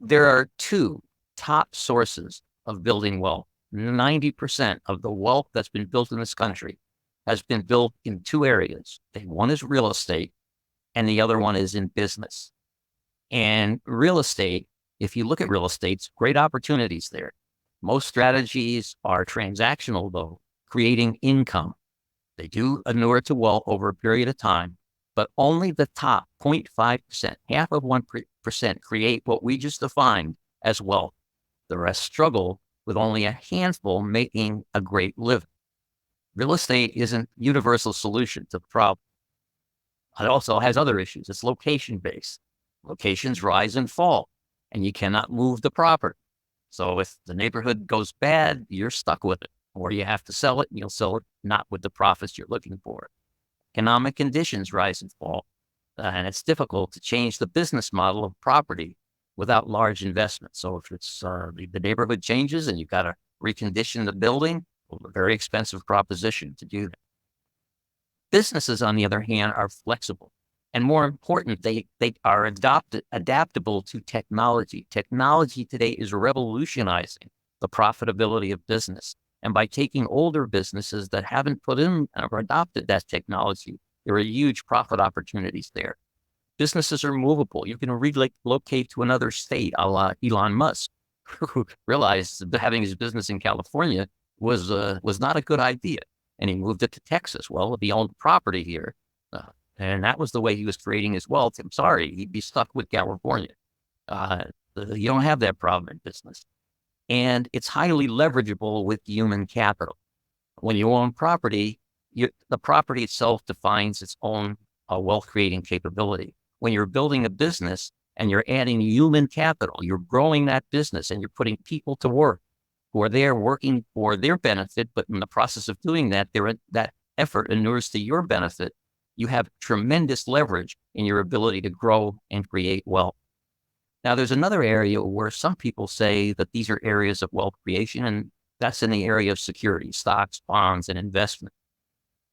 There are two top sources of building wealth. 90% of the wealth that's been built in this country has been built in two areas. One is real estate, and the other one is in business. And real estate, if you look at real estate, great opportunities there. Most strategies are transactional, though, creating income. They do inure to wealth over a period of time, but only the top 0.5%, half of 1%, create what we just defined as wealth. The rest struggle, with only a handful making a great living. Real estate isn't a universal solution to the problem. It also has other issues. It's location-based. Locations rise and fall, and you cannot move the property. So if the neighborhood goes bad, you're stuck with it, or you have to sell it, and you'll sell it not with the profits you're looking for. Economic conditions rise and fall, and it's difficult to change the business model of property without large investment. So if it's the neighborhood changes and you've got to recondition the building, well, a very expensive proposition to do that. Businesses, on the other hand, are flexible. And more important, they are adaptable to technology. Technology today is revolutionizing the profitability of business. And by taking older businesses that haven't put in or adopted that technology, there are huge profit opportunities there. Businesses are movable. You can relocate to another state, a la Elon Musk, who realized that having his business in California was not a good idea. And he moved it to Texas. Well, he owned property here. And that was the way he was creating his wealth. I'm sorry, he'd be stuck with California. You don't have that problem in business. And it's highly leverageable with human capital. When you own property, the property itself defines its own wealth creating capability. When you're building a business and you're adding human capital, you're growing that business and you're putting people to work who are there working for their benefit, but in the process of doing that, that effort inures to your benefit. You have tremendous leverage in your ability to grow and create wealth. Now, there's another area where some people say that these are areas of wealth creation, and that's in the area of security, stocks, bonds, and investment.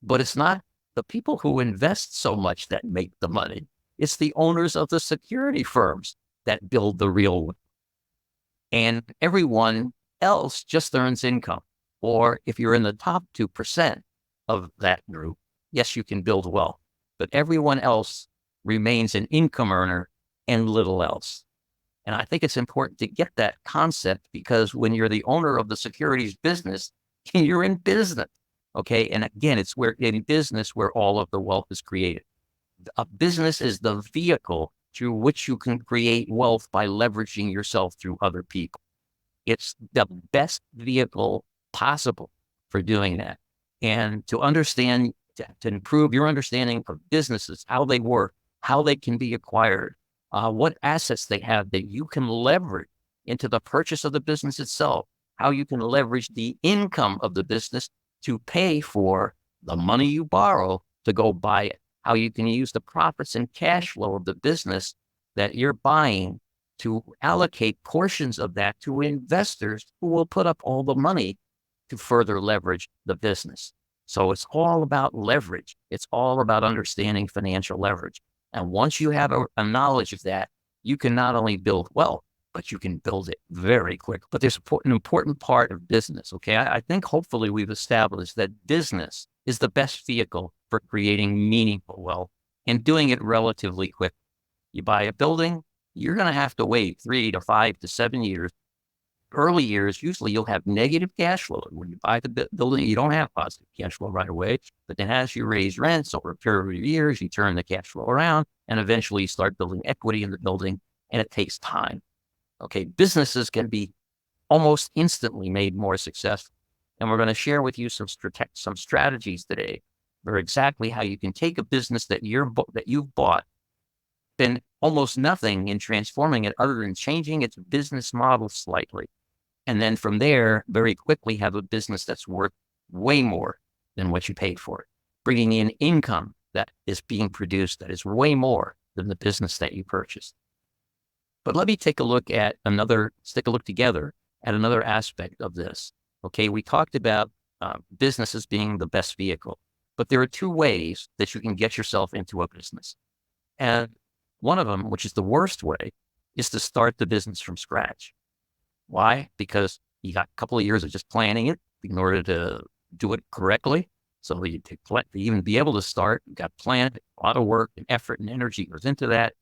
But it's not the people who invest so much that make the money. It's the owners of the security firms that build the real wealth. And everyone else just earns income. Or if you're in the top 2% of that group, yes, you can build wealth, but everyone else remains an income earner and little else. And I think it's important to get that concept, because when you're the owner of the securities business, you're in business. Okay. And again, it's in business where all of the wealth is created. A business is the vehicle through which you can create wealth by leveraging yourself through other people. It's the best vehicle possible for doing that. And to understand, to improve your understanding of businesses, how they work, how they can be acquired, what assets they have that you can leverage into the purchase of the business itself, how you can leverage the income of the business to pay for the money you borrow to go buy it, how you can use the profits and cash flow of the business that you're buying to allocate portions of that to investors who will put up all the money to further leverage the business. So it's all about leverage. It's all about understanding financial leverage. And once you have a knowledge of that, you can not only build wealth, but you can build it very quick. But there's an important part of business, okay? I think hopefully we've established that business is the best vehicle for creating meaningful wealth and doing it relatively quick. You buy a building, you're going to have to wait 3 to 5 to 7 years. Early years, usually you'll have negative cash flow. When you buy the building, you don't have positive cash flow right away. But then as you raise rents over a period of years, you turn the cash flow around, and eventually you start building equity in the building, and it takes time. Okay, businesses can be almost instantly made more successful. And we're going to share with you some strategies today for exactly how you can take a business that you've bought, spend almost nothing in transforming it other than changing its business model slightly. And then from there, very quickly have a business that's worth way more than what you paid for it, bringing in income that is being produced that is way more than the business that you purchased. But let me take a look together at another aspect of this. Okay, we talked about businesses being the best vehicle, but there are two ways that you can get yourself into a business. And one of them, which is the worst way, is to start the business from scratch. Why? Because you got a couple of years of just planning it in order to do it correctly. So you to even be able to start, you got planned, a lot of work and effort and energy goes into that.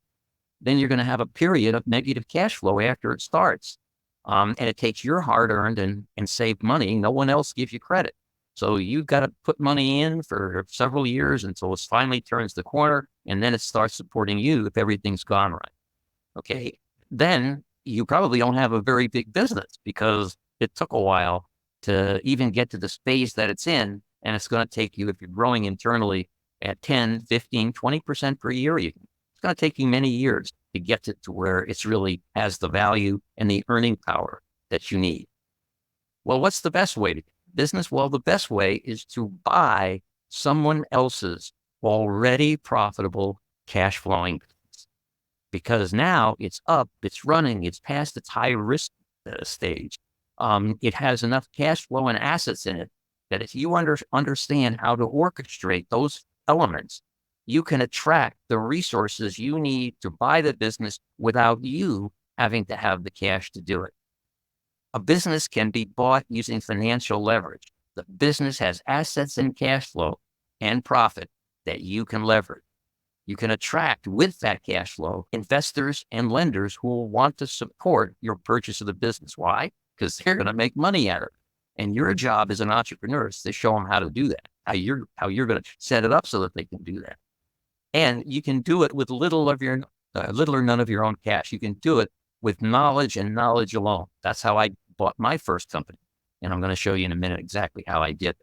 Then you're going to have a period of negative cash flow after it starts. And it takes your hard-earned and saved money. No one else gives you credit. So you've got to put money in for several years until it finally turns the corner, and then it starts supporting you if everything's gone right. Okay. Then you probably don't have a very big business because it took a while to even get to the space that it's in. And it's going to take you, if you're growing internally at 10, 15, 20% per year, it's going to take you many years to get to where it's really has the value and the earning power that you need. Well, what's the best way to do business? Well, the best way is to buy someone else's already profitable cash flowing business, because now it's up, it's running, it's past its high risk stage. It has enough cash flow and assets in it that if you understand how to orchestrate those elements, you can attract the resources you need to buy the business without you having to have the cash to do it. A business can be bought using financial leverage. The business has assets and cash flow and profit that you can leverage. You can attract with that cash flow investors and lenders who will want to support your purchase of the business. Why? Because they're going to make money out of it. And your job as an entrepreneur is to show them how to do that, how you're going to set it up so that they can do that. And you can do it with little or none of your own cash. You can do it with knowledge and knowledge alone. That's how I bought my first company. And I'm going to show you in a minute exactly how I did it.